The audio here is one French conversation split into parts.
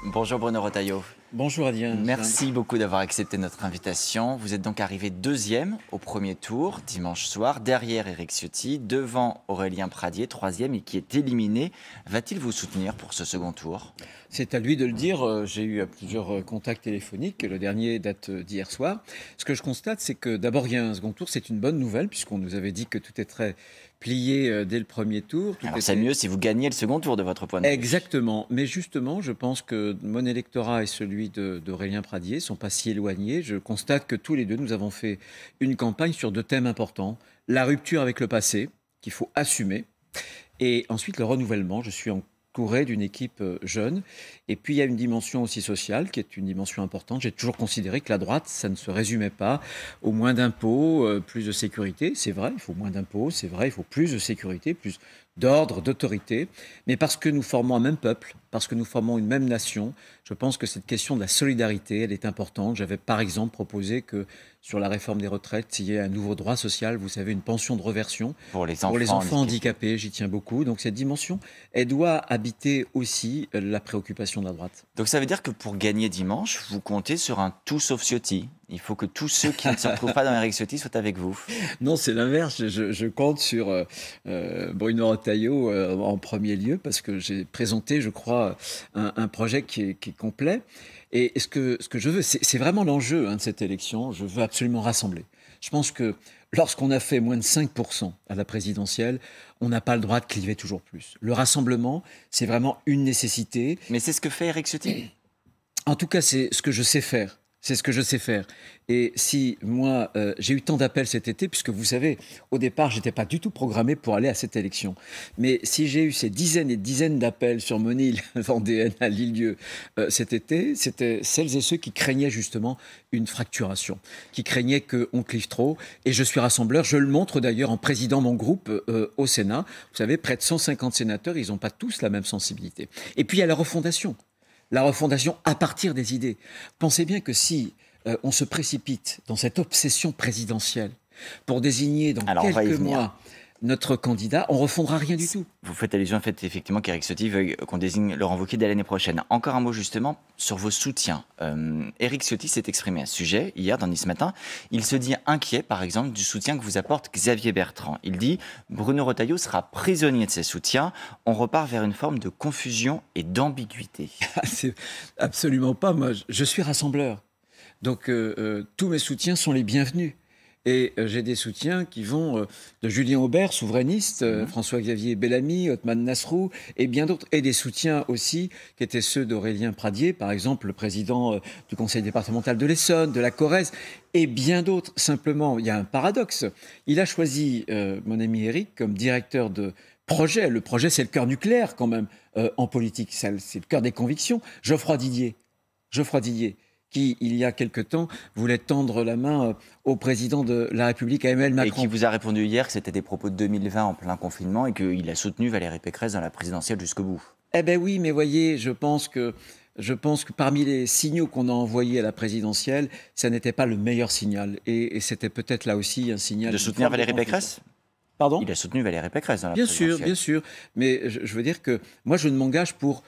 Bonjour Bruno Retailleau. Bonjour Adrien. Merci beaucoup d'avoir accepté notre invitation. Vous êtes donc arrivé deuxième au premier tour, dimanche soir, derrière Éric Ciotti, devant Aurélien Pradié, troisième et qui est éliminé. Va-t-il vous soutenir pour ce second tour ? C'est à lui de le dire. J'ai eu plusieurs contacts téléphoniques. Le dernier date d'hier soir. Ce que je constate, c'est que d'abord, il y a un second tour. C'est une bonne nouvelle, puisqu'on nous avait dit que tout est très plié dès le premier tour. Alors c'est mieux si vous gagnez le second tour de votre point de vue. Exactement. Mais justement, je pense que mon électorat et celui d'Aurélien Pradié ne sont pas si éloignés. Je constate que tous les deux, nous avons fait une campagne sur deux thèmes importants. La rupture avec le passé, qu'il faut assumer. Et ensuite, le renouvellement. Je suis entouré d'une équipe jeune. Et puis, il y a une dimension aussi sociale qui est une dimension importante. J'ai toujours considéré que la droite, ça ne se résumait pas au moins d'impôts, plus de sécurité. C'est vrai, il faut moins d'impôts. C'est vrai, il faut plus de sécurité, plus d'ordre, d'autorité. Mais parce que nous formons un même peuple, parce que nous formons une même nation, je pense que cette question de la solidarité, elle est importante. J'avais par exemple proposé que sur la réforme des retraites, il y ait un nouveau droit social, vous savez, une pension de reversion pour les enfants handicapés. J'y tiens beaucoup. Donc cette dimension, elle doit habiter aussi la préoccupation de la droite. Donc ça veut dire que pour gagner dimanche, vous comptez sur un tout sauf Ciotti. Il faut que tous ceux qui ne se retrouvent pas dans Éric Ciotti soient avec vous. Non, c'est l'inverse. Je compte sur Bruno Retailleau en premier lieu parce que j'ai présenté, je crois, un projet qui est complet. Et ce que je veux, c'est vraiment l'enjeu de cette élection. Je veux absolument rassembler. Je pense que lorsqu'on a fait moins de 5% à la présidentielle, on n'a pas le droit de cliver toujours plus. Le rassemblement, c'est vraiment une nécessité. Mais c'est ce que fait Éric Ciotti. En tout cas, c'est ce que je sais faire. C'est ce que je sais faire. Et si moi, j'ai eu tant d'appels cet été, puisque vous savez, au départ, je n'étais pas du tout programmé pour aller à cette élection. Mais si j'ai eu ces dizaines et dizaines d'appels sur mon île vendéenne à Lille-Lieu cet été, c'était celles et ceux qui craignaient justement une fracturation, qui craignaient qu'on clive trop. Et je suis rassembleur. Je le montre d'ailleurs en présidant mon groupe au Sénat. Vous savez, près de 150 sénateurs, ils n'ont pas tous la même sensibilité. Et puis, il y a la refondation. La refondation à partir des idées. Pensez bien que si on se précipite dans cette obsession présidentielle pour désigner dans quelques mois notre candidat, on ne refondera rien du tout. Vous faites allusion au fait effectivement qu'Éric Ciotti veuille qu'on désigne Laurent Wauquiez dès l'année prochaine. Encore un mot justement sur vos soutiens. Éric Ciotti s'est exprimé à ce sujet hier dans Nice Matin. Il se dit inquiet par exemple du soutien que vous apporte Xavier Bertrand. Il dit Bruno Retailleau sera prisonnier de ses soutiens. On repart vers une forme de confusion et d'ambiguïté. C'est absolument pas. Moi, je suis rassembleur. Donc tous mes soutiens sont les bienvenus. Et j'ai des soutiens qui vont de Julien Aubert, souverainiste, François-Xavier Bellamy, Othman Nasrou et bien d'autres. Et des soutiens aussi qui étaient ceux d'Aurélien Pradié, par exemple le président du conseil départemental de l'Essonne, de la Corrèze, et bien d'autres. Simplement, il y a un paradoxe. Il a choisi mon ami Éric comme directeur de projet. Le projet, c'est le cœur nucléaire quand même en politique. C'est le cœur des convictions. Geoffroy Didier, qui, il y a quelque temps, voulait tendre la main au président de la République, à Emmanuel Macron. Et qui vous a répondu hier que c'était des propos de 2020 en plein confinement et qu'il a soutenu Valérie Pécresse dans la présidentielle jusqu'au bout. Eh bien oui, mais voyez, je pense que parmi les signaux qu'on a envoyés à la présidentielle, ça n'était pas le meilleur signal. Et c'était peut-être là aussi un signal... De soutenir Valérie Pécresse ? Pardon ? Il a soutenu Valérie Pécresse dans la présidentielle. Bien sûr. Mais je veux dire que moi, je ne m'engage pour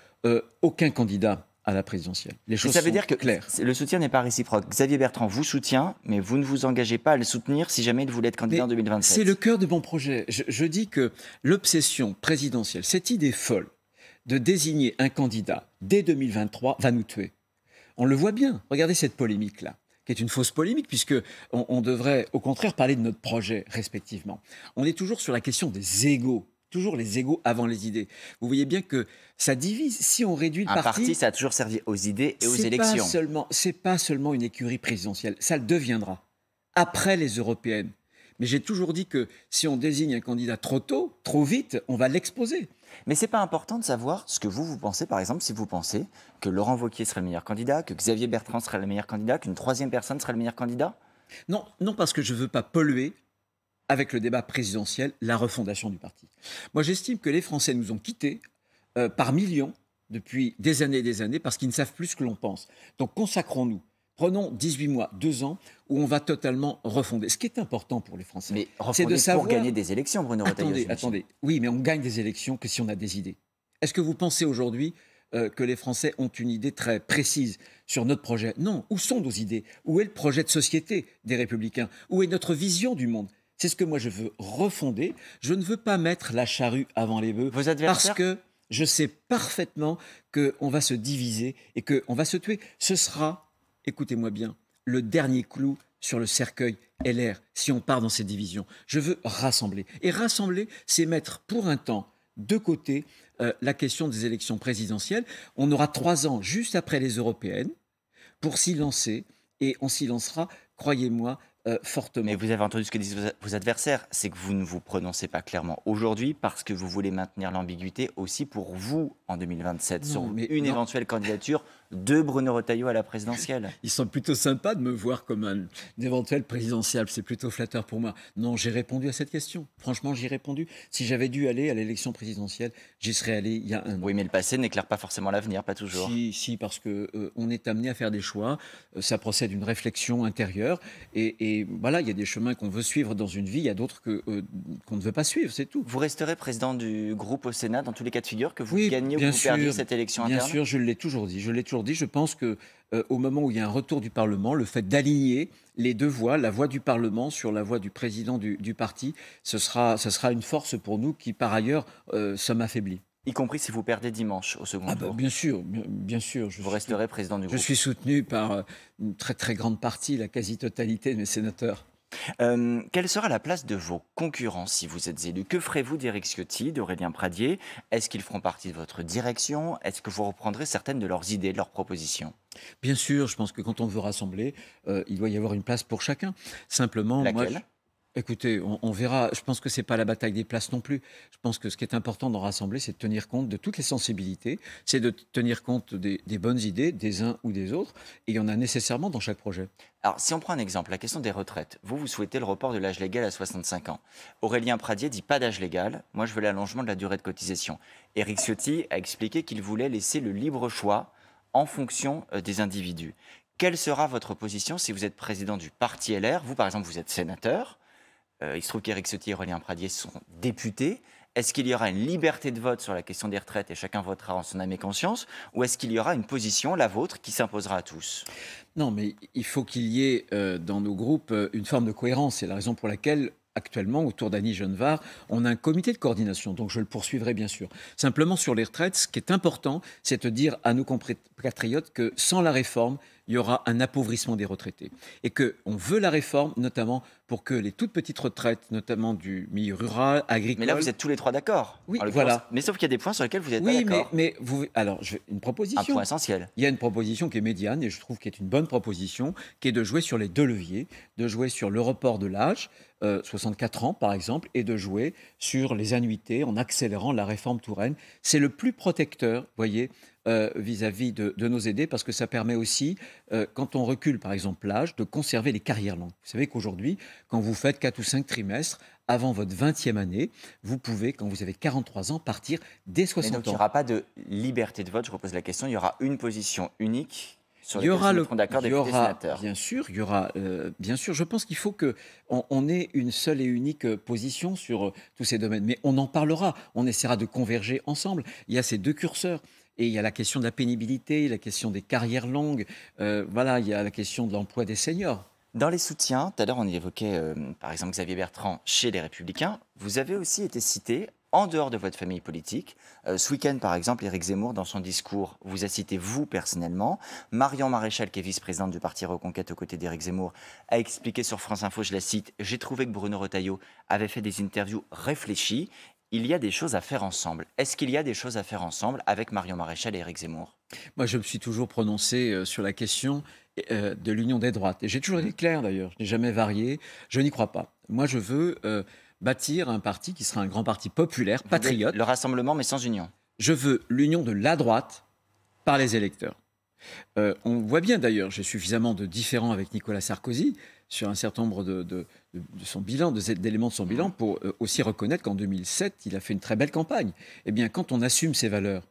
aucun candidat à la présidentielle. Les choses ça veut dire que claires. Le soutien n'est pas réciproque. Xavier Bertrand vous soutient, mais vous ne vous engagez pas à le soutenir si jamais il voulait être candidat en 2027. C'est le cœur de mon projet. Je dis que l'obsession présidentielle, cette idée folle de désigner un candidat dès 2023 va nous tuer. On le voit bien. Regardez cette polémique-là, qui est une fausse polémique, puisque on devrait au contraire parler de notre projet respectivement. On est toujours sur la question des égos. Toujours les égos avant les idées. Vous voyez bien que ça divise. Si on réduit le parti... Un parti, ça a toujours servi aux idées et aux élections. C'est pas seulement une écurie présidentielle. Ça le deviendra après les européennes. Mais j'ai toujours dit que si on désigne un candidat trop tôt, trop vite, on va l'exposer. Mais c'est pas important de savoir ce que vous pensez, par exemple, si vous pensez que Laurent Wauquiez serait le meilleur candidat, que Xavier Bertrand serait le meilleur candidat, qu'une troisième personne serait le meilleur candidat ? Non, parce que je veux pas polluer avec le débat présidentiel, la refondation du parti. Moi, j'estime que les Français nous ont quittés par millions depuis des années parce qu'ils ne savent plus ce que l'on pense. Donc, consacrons-nous. Prenons 18 mois, 2 ans, où on va totalement refonder. Ce qui est important pour les Français, mais c'est de savoir... pour gagner des élections, Bruno Retailleau. Attendez. Oui, mais on gagne des élections que si on a des idées. Est-ce que vous pensez aujourd'hui que les Français ont une idée très précise sur notre projet. Non, où sont nos idées? Où est le projet de société des Républicains? Où est notre vision du monde? C'est ce que moi je veux refonder. Je ne veux pas mettre la charrue avant les bœufs Vos parce adversaires que je sais parfaitement qu'on va se diviser et qu'on va se tuer. Ce sera, écoutez-moi bien, le dernier clou sur le cercueil LR si on part dans ces divisions. Je veux rassembler. Et rassembler, c'est mettre pour un temps de côté la question des élections présidentielles. On aura 3 ans juste après les européennes pour s'y lancer et on s'y lancera, croyez-moi, Mais fortement. vous avez entendu ce que disent vos adversaires, c'est que vous ne vous prononcez pas clairement aujourd'hui parce que vous voulez maintenir l'ambiguïté aussi pour vous en 2027 sur Non, mais une non. éventuelle candidature de Bruno Retailleau à la présidentielle. Ils sont plutôt sympas de me voir comme un éventuel présidentiel. C'est plutôt flatteur pour moi. Non, j'ai répondu à cette question. Franchement, j'y ai répondu. Si j'avais dû aller à l'élection présidentielle, j'y serais allé il y a un an. Oui, mais le passé n'éclaire pas forcément l'avenir, pas toujours. Si, parce que on est amené à faire des choix. Ça procède d'une réflexion intérieure. Et voilà, il y a des chemins qu'on veut suivre dans une vie. Il y a d'autres qu'on ne veut pas suivre. C'est tout. Vous resterez président du groupe au Sénat dans tous les cas de figure, que vous Oui, gagnez ou que bien vous perdiez sûr, cette élection bien interne? sûr, je l'ai toujours dit. Je l'ai toujours dit. Je pense que au moment où il y a un retour du Parlement, le fait d'aligner les deux voix, la voix du Parlement sur la voix du président du parti, ce sera une force pour nous qui, par ailleurs, sommes affaiblis. Y compris si vous perdez dimanche au second Ah bah, tour. bien sûr, bien sûr. Vous resterez président du Je groupe. suis soutenu par une très très grande partie, la quasi-totalité de mes sénateurs. Quelle sera la place de vos concurrents si vous êtes élu? Que ferez-vous d'Éric Ciotti, d'Aurélien Pradié? Est-ce qu'ils feront partie de votre direction? Est-ce que vous reprendrez certaines de leurs idées, de leurs propositions? Bien sûr, je pense que quand on veut rassembler, il doit y avoir une place pour chacun. Simplement, Laquelle? écoutez, on verra. Je pense que c'est pas la bataille des places non plus. Je pense que ce qui est important dans rassembler, c'est de tenir compte de toutes les sensibilités, c'est de tenir compte des bonnes idées des uns ou des autres. Et il y en a nécessairement dans chaque projet. Alors, si on prend un exemple, la question des retraites. Vous souhaitez le report de l'âge légal à 65 ans. Aurélien Pradié dit pas d'âge légal. Moi, je veux l'allongement de la durée de cotisation. Éric Ciotti a expliqué qu'il voulait laisser le libre choix en fonction des individus. Quelle sera votre position si vous êtes président du parti LR? Vous, par exemple, vous êtes sénateur. Il se trouve qu'Éric Ciotti et Aurélien Pradié sont députés. Est-ce qu'il y aura une liberté de vote sur la question des retraites et chacun votera en son âme et conscience? Ou est-ce qu'il y aura une position, la vôtre, qui s'imposera à tous? Non, mais il faut qu'il y ait dans nos groupes une forme de cohérence. C'est la raison pour laquelle, actuellement, autour d'Annie Genevard, on a un comité de coordination. Donc, je le poursuivrai, bien sûr. Simplement, sur les retraites, ce qui est important, c'est de dire à nos compatriotes que sans la réforme, il y aura un appauvrissement des retraités. Et qu'on veut la réforme, notamment pour que les toutes petites retraites, notamment du milieu rural, agricole... Mais là, vous êtes tous les trois d'accord. Oui, en l'occurrence. voilà. Mais sauf qu'il y a des points sur lesquels vous n'êtes pas Oui, d'accord. mais alors, une Un proposition. point essentiel. Il y a une proposition qui est médiane et je trouve qu'elle est une bonne proposition, qui est de jouer sur les deux leviers, de jouer sur le report de l'âge, 64 ans par exemple, et de jouer sur les annuités en accélérant la réforme Touraine. C'est le plus protecteur, voyez, vis-à-vis de nos aînés, parce que ça permet aussi, quand on recule par exemple l'âge, de conserver les carrières longues. Vous savez qu'aujourd'hui, quand vous faites 4 ou 5 trimestres, avant votre 20e année, vous pouvez, quand vous avez 43 ans, partir dès Mais 60 donc, il n'y ans. aura pas de liberté de vote. Je repose la question. Il y aura une position unique sur Il y laquelle aura se mettront d'accord il y députés et aura, sénateurs. bien sûr, il y aura, bien sûr, je pense qu'il faut que on ait une seule et unique position sur tous ces domaines. Mais on en parlera, on essaiera de converger ensemble. Il y a ces deux curseurs. Et il y a la question de la pénibilité, la question des carrières longues, voilà, il y a la question de l'emploi des seniors. Dans les soutiens, tout à l'heure on évoquait par exemple Xavier Bertrand chez les Républicains, vous avez aussi été cité en dehors de votre famille politique. Ce week-end par exemple, Éric Zemmour dans son discours vous a cité vous personnellement. Marion Maréchal qui est vice-présidente du parti Reconquête aux côtés d'Éric Zemmour a expliqué sur France Info, je la cite, « J'ai trouvé que Bruno Retailleau avait fait des interviews réfléchies. Il y a des choses à faire ensemble. » Est-ce qu'il y a des choses à faire ensemble avec Marion Maréchal et Éric Zemmour? Moi, je me suis toujours prononcé sur la question de l'union des droites. Et j'ai toujours été clair d'ailleurs, je n'ai jamais varié, je n'y crois pas. Moi, je veux bâtir un parti qui sera un grand parti populaire, patriote. Le rassemblement mais sans union. Je veux l'union de la droite par les électeurs. On voit bien d'ailleurs, j'ai suffisamment de différends avec Nicolas Sarkozy sur un certain nombre de son bilan, d'éléments de son bilan, pour aussi reconnaître qu'en 2007, il a fait une très belle campagne. Eh bien, quand on assume ses valeurs,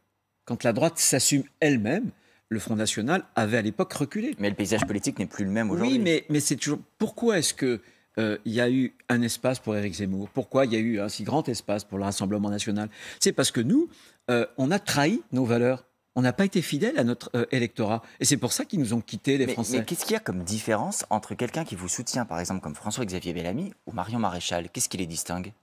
quand la droite s'assume elle-même, le Front National avait à l'époque reculé. Mais le paysage politique n'est plus le même aujourd'hui. Oui, mais c'est toujours... Pourquoi est-ce que il y a eu un espace pour Éric Zemmour? Pourquoi il y a eu un si grand espace pour le Rassemblement national? C'est parce que nous, on a trahi nos valeurs. On n'a pas été fidèles à notre électorat. Et c'est pour ça qu'ils nous ont quittés, les Français. Mais qu'est-ce qu'il y a comme différence entre quelqu'un qui vous soutient, par exemple, comme François-Xavier Bellamy ou Marion Maréchal? Qu'est-ce qui les distingue?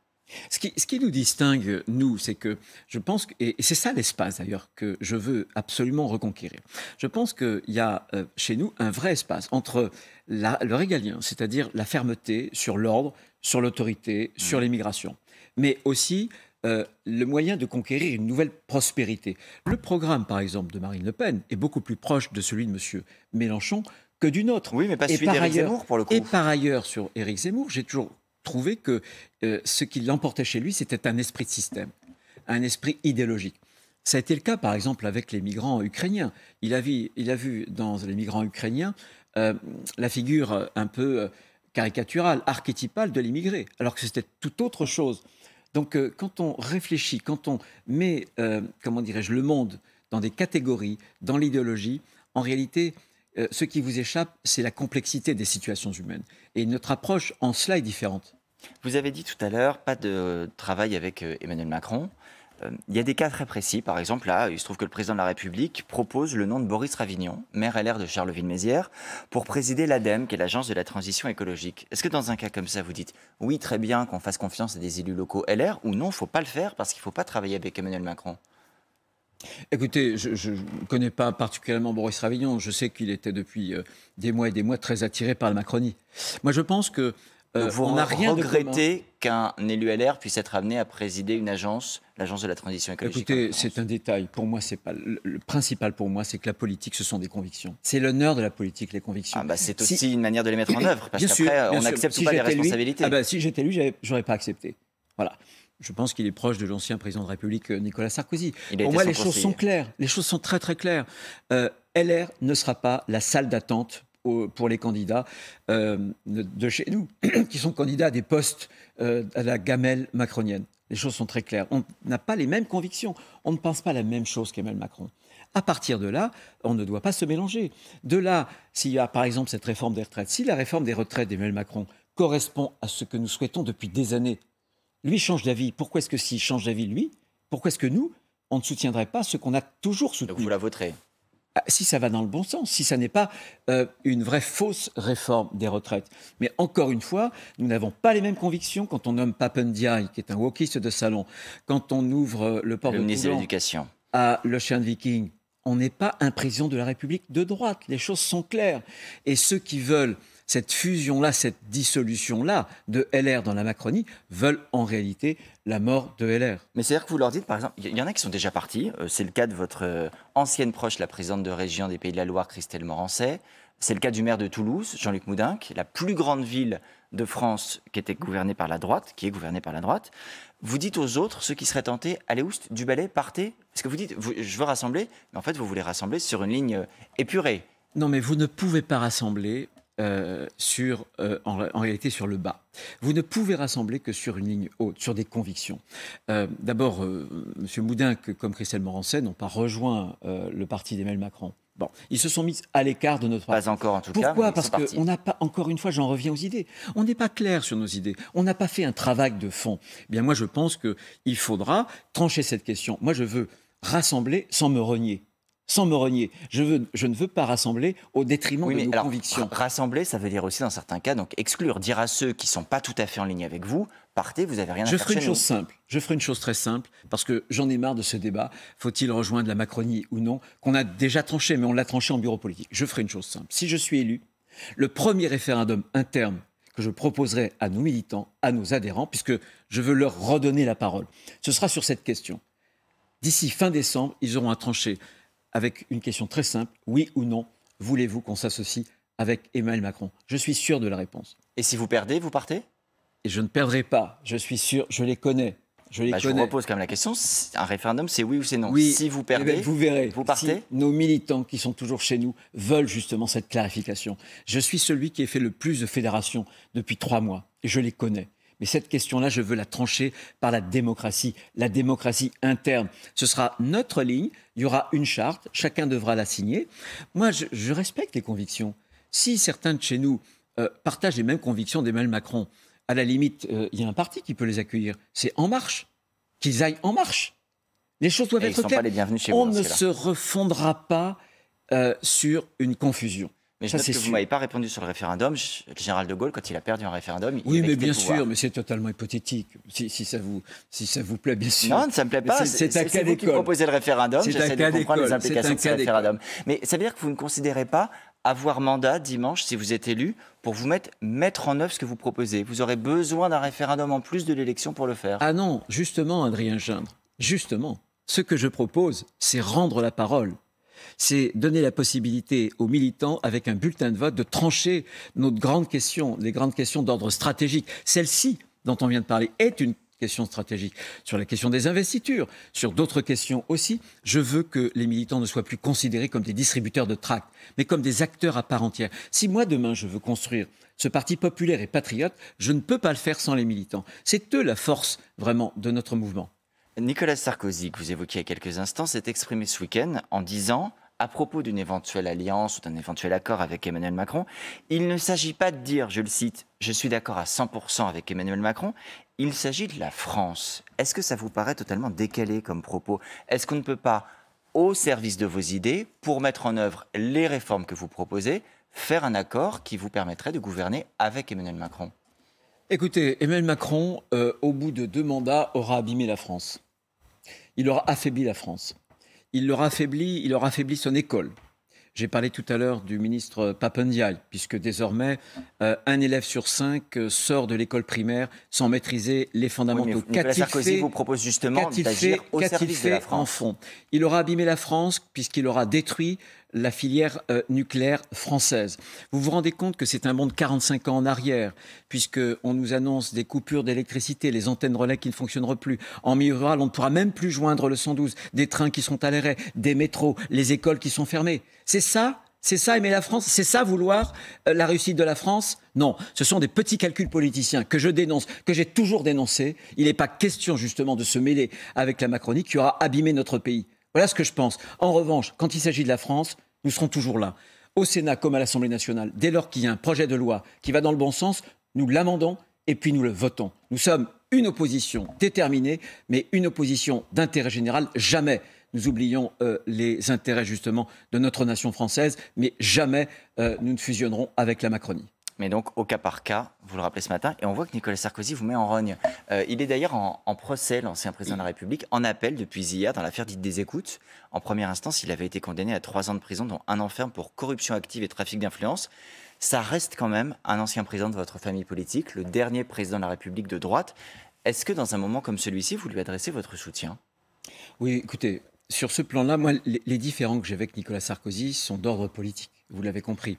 Ce qui nous distingue, nous, c'est que je pense, et c'est ça l'espace d'ailleurs que je veux absolument reconquérir. Je pense qu'il y a chez nous un vrai espace entre le régalien, c'est-à-dire la fermeté sur l'ordre, sur l'autorité, sur l'immigration, mais aussi le moyen de conquérir une nouvelle prospérité. Le programme, par exemple, de Marine Le Pen est beaucoup plus proche de celui de M. Mélenchon que du nôtre. Oui, mais pas celui d'Éric Zemmour, pour le coup. Et par ailleurs, sur Éric Zemmour, j'ai toujours trouvé que ce qui l'emportait chez lui, c'était un esprit de système, un esprit idéologique. Ça a été le cas, par exemple, avec les migrants ukrainiens. Il a vu dans les migrants ukrainiens la figure un peu caricaturale, archétypale de l'immigré, alors que c'était tout autre chose. Donc, quand on réfléchit, quand on met, comment dirais-je, le monde dans des catégories, dans l'idéologie, en réalité, ce qui vous échappe, c'est la complexité des situations humaines. Et notre approche en cela est différente. Vous avez dit tout à l'heure, pas de travail avec Emmanuel Macron. Il y a des cas très précis. Par exemple, là, il se trouve que le président de la République propose le nom de Boris Ravignon, maire LR de Charleville-Mézières, pour présider l'ADEME, qui est l'agence de la transition écologique. Est-ce que dans un cas comme ça, vous dites oui, très bien qu'on fasse confiance à des élus locaux LR, ou non, il ne faut pas le faire parce qu'il ne faut pas travailler avec Emmanuel Macron? Écoutez, je ne connais pas particulièrement Boris Ravignon. Je sais qu'il était depuis des mois et des mois très attiré par la Macronie. Moi, je pense que Donc vous on n'a rien de commun. regrettez qu'un élu LR puisse être amené à présider une agence, l'agence de la transition écologique? Écoutez, c'est un détail. Pour moi, c'est pas le principal. Pour moi, c'est que la politique, ce sont des convictions. C'est l'honneur de la politique, les convictions. Ah bah c'est aussi une manière de les mettre en œuvre, parce Bien sûr, qu'après, bien on sûr. n'accepte Si pas les j'étais lui, responsabilités. si j'étais lui, j'aurais pas accepté. Voilà. Je pense qu'il est proche de l'ancien président de la République, Nicolas Sarkozy. Il a Pour été moi, son les choses conseiller. sont claires. Les choses sont très, très claires. LR ne sera pas la salle d'attente pour les candidats de chez nous, qui sont candidats à des postes à la gamelle macronienne. Les choses sont très claires. On n'a pas les mêmes convictions. On ne pense pas la même chose qu'Emmanuel Macron. À partir de là, on ne doit pas se mélanger. De là, s'il y a par exemple cette réforme des retraites, si la réforme des retraites d'Emmanuel Macron correspond à ce que nous souhaitons depuis des années, lui change d'avis. Pourquoi est-ce que s'il change d'avis, lui, pourquoi est-ce que nous, on ne soutiendrait pas ce qu'on a toujours Donc soutenu? vous la voterez? Si ça va dans le bon sens, si ça n'est pas une vraie fausse réforme des retraites. Mais encore une fois, nous n'avons pas les mêmes convictions quand on nomme Papendiaï, qui est un wokiste de salon, quand on ouvre le port Le de ministre de Toulon l'Éducation. à l'Ocean Viking. On n'est pas un président de la République de droite. Les choses sont claires. Et ceux qui veulent cette fusion-là, cette dissolution-là de LR dans la Macronie, veulent en réalité la mort de LR. Mais c'est-à-dire que vous leur dites, par exemple, il y en a qui sont déjà partis. C'est le cas de votre ancienne proche, la présidente de région des Pays de la Loire, Christelle Morancet. C'est le cas du maire de Toulouse, Jean-Luc Moudenc, la plus grande ville de France qui était gouvernée par la droite, qui est gouvernée par la droite. Vous dites aux autres, ceux qui seraient tentés, allez où du balai, partez. Parce que vous dites, je veux rassembler, mais en fait, vous voulez rassembler sur une ligne épurée. Non, mais vous ne pouvez pas rassembler en réalité sur le bas. Vous ne pouvez rassembler que sur une ligne haute, sur des convictions. D'abord, M. Moudenc, comme Christelle Morancet, n'ont pas rejoint le parti d'Emmanuel Macron. Bon, ils se sont mis à l'écart de notre parti. Pas encore en tout cas. Pourquoi? Mais Parce qu'on n'a pas, encore une fois, j'en reviens aux idées. On n'est pas clair sur nos idées. On n'a pas fait un travail de fond. Eh bien, moi, je pense qu'il faudra trancher cette question. Moi, je veux rassembler sans me renier. Sans me renier. Je ne veux pas rassembler au détriment de nos convictions. Rassembler, ça veut dire aussi, dans certains cas, donc exclure, dire à ceux qui ne sont pas tout à fait en ligne avec vous, partez, vous n'avez rien à faire chez nous. Je ferai une chose très simple, parce que j'en ai marre de ce débat. Faut-il rejoindre la Macronie ou non? Qu'on a déjà tranché, mais on l'a tranché en bureau politique. Je ferai une chose simple. Si je suis élu, le premier référendum interne que je proposerai à nos militants, à nos adhérents, puisque je veux leur redonner la parole, ce sera sur cette question. D'ici fin décembre, ils auront à trancher avec une question très simple, oui ou non, voulez-vous qu'on s'associe avec Emmanuel Macron? Je suis sûr de la réponse. Et si vous perdez, vous partez? Et je ne perdrai pas, je suis sûr, je les connais. Je vous repose quand même la question, un référendum, c'est oui ou c'est non? Oui, si vous perdez, vous verrez, vous partez? Si nos militants qui sont toujours chez nous veulent justement cette clarification. Je suis celui qui a fait le plus de fédérations depuis 3 mois, et je les connais. Mais cette question-là, je veux la trancher par la démocratie interne. Ce sera notre ligne, il y aura une charte, chacun devra la signer. Moi, je respecte les convictions. Si certains de chez nous partagent les mêmes convictions d'Emmanuel Macron, à la limite, il y a un parti qui peut les accueillir, c'est En Marche. Qu'ils aillent En Marche. Les choses doivent Et ils être ne sont claires. pas les bienvenus chez vous On dans ce ne cas-là. se refondra pas sur une confusion. Mais je Ça, note c'est que vous ne sûr. m'avez pas répondu sur le référendum. Le général de Gaulle, quand il a perdu un référendum, il Oui, avait mais quitté bien le pouvoir. sûr, mais c'est totalement hypothétique. Si ça vous plaît, bien sûr. Non, ça ne me plaît pas. C'est un cas vous qui d'école. proposez le référendum. C'est un J'essaie de cas comprendre les d'école. implications de ce C'est un cas d'école. référendum. Mais ça veut dire que vous ne considérez pas avoir mandat dimanche, si vous êtes élu, pour vous mettre en œuvre ce que vous proposez. Vous aurez besoin d'un référendum en plus de l'élection pour le faire. Ah non, justement, Adrien Gindre, justement, ce que je propose, c'est rendre la parole. C'est donner la possibilité aux militants, avec un bulletin de vote, de trancher notre grande question, les grandes questions d'ordre stratégique. Celle-ci, dont on vient de parler, est une question stratégique. Sur la question des investitures, sur d'autres questions aussi, je veux que les militants ne soient plus considérés comme des distributeurs de tracts, mais comme des acteurs à part entière. Si moi, demain, je veux construire ce parti populaire et patriote, je ne peux pas le faire sans les militants. C'est eux la force, vraiment, de notre mouvement. Nicolas Sarkozy, que vous évoquiez il y a quelques instants, s'est exprimé ce week-end en disant, à propos d'une éventuelle alliance ou d'un éventuel accord avec Emmanuel Macron, il ne s'agit pas de dire, je le cite, « Je suis d'accord à 100% avec Emmanuel Macron », il s'agit de la France. Est-ce que ça vous paraît totalement décalé comme propos? Est-ce qu'on ne peut pas, au service de vos idées, pour mettre en œuvre les réformes que vous proposez, faire un accord qui vous permettrait de gouverner avec Emmanuel Macron? Écoutez, Emmanuel Macron, au bout de 2 mandats, aura abîmé la France. Il aura affaibli la France. Il aura affaibli son école. J'ai parlé tout à l'heure du ministre Papendiaï, puisque désormais, un élève sur 5 sort de l'école primaire sans maîtriser les fondamentaux. Oui, mais Nicolas Sarkozy vous propose justement d'agir au service de la France. En fond, il aura abîmé la France puisqu'il aura détruit la filière nucléaire française. Vous vous rendez compte que c'est un bond de 45 ans en arrière, puisqu'on nous annonce des coupures d'électricité, les antennes relais qui ne fonctionneront plus. En milieu rural, on ne pourra même plus joindre le 112, des trains qui sont à l'arrêt, des métros, les écoles qui sont fermées. C'est ça aimer la France? C'est ça vouloir la réussite de la France? Non, ce sont des petits calculs politiciens que je dénonce, que j'ai toujours dénoncés. Il n'est pas question justement de se mêler avec la Macronie qui aura abîmé notre pays. Voilà ce que je pense. En revanche, quand il s'agit de la France, nous serons toujours là. Au Sénat comme à l'Assemblée nationale, dès lors qu'il y a un projet de loi qui va dans le bon sens, nous l'amendons et puis nous le votons. Nous sommes une opposition déterminée, mais une opposition d'intérêt général. Jamais nous oublions les intérêts justement de notre nation française, mais jamais nous ne fusionnerons avec la Macronie. Mais donc, au cas par cas, vous le rappelez ce matin, et on voit que Nicolas Sarkozy vous met en rogne. Il est d'ailleurs en procès, l'ancien président de la République, en appel depuis hier dans l'affaire dite des écoutes. En première instance, il avait été condamné à 3 ans de prison, dont 1 an ferme pour corruption active et trafic d'influence. Ça reste quand même un ancien président de votre famille politique, le dernier président de la République de droite. Est-ce que dans un moment comme celui-ci, vous lui adressez votre soutien? Oui, écoutez, sur ce plan-là, moi, les différends que j'ai avec Nicolas Sarkozy sont d'ordre politique, vous l'avez compris.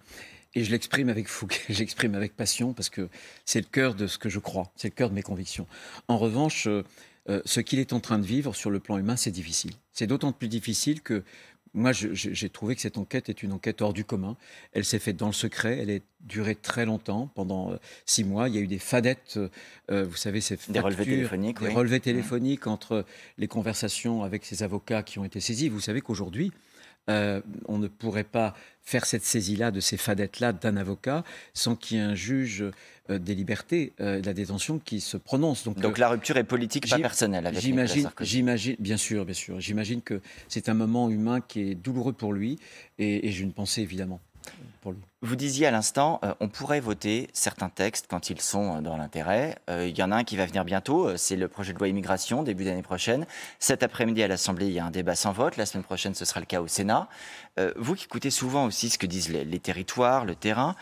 Et je l'exprime avec fougue, j'exprime avec passion, parce que c'est le cœur de ce que je crois, c'est le cœur de mes convictions. En revanche, ce qu'il est en train de vivre sur le plan humain, c'est difficile. C'est d'autant plus difficile que moi, j'ai trouvé que cette enquête est une enquête hors du commun. Elle s'est faite dans le secret, elle a duré très longtemps, pendant 6 mois. Il y a eu des fadettes, vous savez, ces factures, Des relevés téléphoniques, des oui. relevés téléphoniques entre les conversations avec ces avocats qui ont été saisis. Vous savez qu'aujourd'hui, on ne pourrait pas faire cette saisie-là, de ces fadettes-là, d'un avocat, sans qu'il y ait un juge des libertés, de la détention, qui se prononce. Donc la rupture est politique, pas personnelle avec Nicolas Sarkozy. J'imagine, bien sûr. J'imagine que c'est un moment humain qui est douloureux pour lui, et j'ai une pensée évidemment pour lui. Vous disiez à l'instant, on pourrait voter certains textes quand ils sont dans l'intérêt. Il y en a un qui va venir bientôt, c'est le projet de loi immigration, début d'année prochaine. Cet après-midi à l'Assemblée, il y a un débat sans vote. La semaine prochaine, ce sera le cas au Sénat. Vous qui écoutez souvent aussi ce que disent les territoires, le terrain,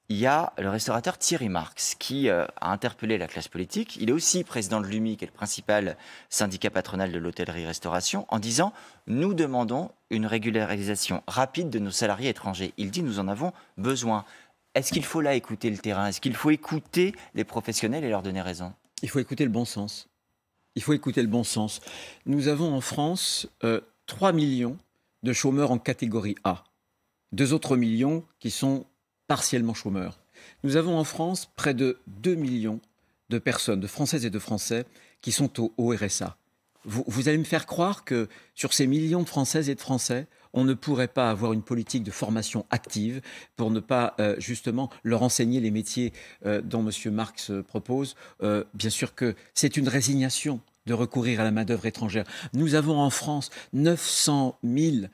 il y a le restaurateur Thierry Marx qui a interpellé la classe politique. Il est aussi président de l'UMI, qui est le principal syndicat patronal de l'hôtellerie-restauration, en disant « Nous demandons une régularisation rapide de nos salariés étrangers ». Il dit « Nous en avons besoin ». Est-ce qu'il faut là écouter le terrain? Est-ce qu'il faut écouter les professionnels et leur donner raison? Il faut écouter le bon sens. Il faut écouter le bon sens. Nous avons en France 3 millions de chômeurs en catégorie A. 2 autres millions qui sont partiellement chômeurs. Nous avons en France près de 2 millions de personnes, de Françaises et de Français, qui sont au RSA. Vous allez me faire croire que sur ces millions de Françaises et de Français, on ne pourrait pas avoir une politique de formation active pour ne pas justement leur enseigner les métiers dont M. Marx propose. Bien sûr que c'est une résignation. de recourir à la main-d'œuvre étrangère. Nous avons en France 900 000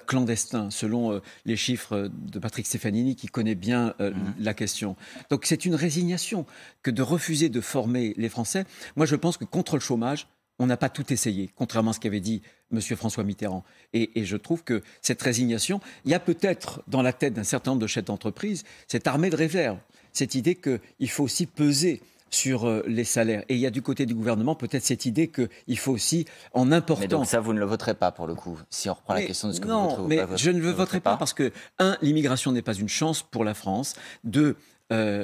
clandestins, selon les chiffres de Patrick Stefanini, qui connaît bien la question. Donc c'est une résignation que de refuser de former les Français. Moi, je pense que contre le chômage, on n'a pas tout essayé, contrairement à ce qu'avait dit M. François Mitterrand. Et je trouve que cette résignation, il y a peut-être dans la tête d'un certain nombre de chefs d'entreprise cette armée de réserve, cette idée qu'il faut aussi peser sur les salaires. Et il y a du côté du gouvernement peut-être cette idée qu'il faut aussi, en important... Mais donc ça, vous ne le voterez pas pour le coup, si on reprend la question de ce que vous voterez ou pas. Non, mais je ne le voterai pas parce que, un, l'immigration n'est pas une chance pour la France. Deux,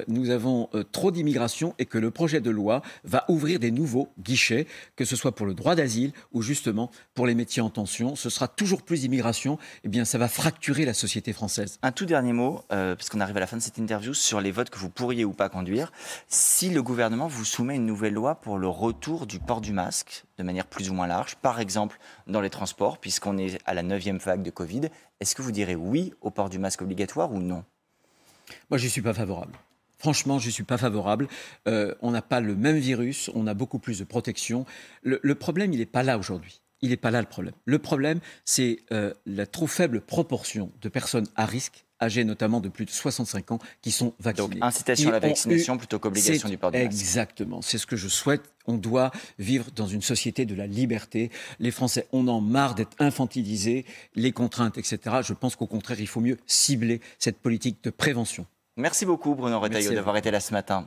nous avons trop d'immigration et que le projet de loi va ouvrir des nouveaux guichets, que ce soit pour le droit d'asile ou justement pour les métiers en tension. Ce sera toujours plus d'immigration, eh bien ça va fracturer la société française. Un tout dernier mot, parce qu'on arrive à la fin de cette interview, sur les votes que vous pourriez ou pas conduire. Si le gouvernement vous soumet une nouvelle loi pour le retour du port du masque, de manière plus ou moins large, par exemple dans les transports, puisqu'on est à la 9e vague de Covid, est-ce que vous direz oui au port du masque obligatoire ou non ? Moi, je n'y suis pas favorable. Franchement, je ne suis pas favorable. On n'a pas le même virus, on a beaucoup plus de protection. Le problème, il n'est pas là aujourd'hui. Il n'est pas là le problème. Le problème, c'est la trop faible proportion de personnes à risque, âgées notamment de plus de 65 ans, qui sont vaccinées. Donc, incitation à la vaccination plutôt qu'obligation du port du masque. Exactement. C'est ce que je souhaite. On doit vivre dans une société de la liberté. Les Français, on en marre d'être infantilisés, les contraintes, etc. Je pense qu'au contraire, il faut mieux cibler cette politique de prévention. Merci beaucoup Bruno Retailleau d'avoir été là ce matin.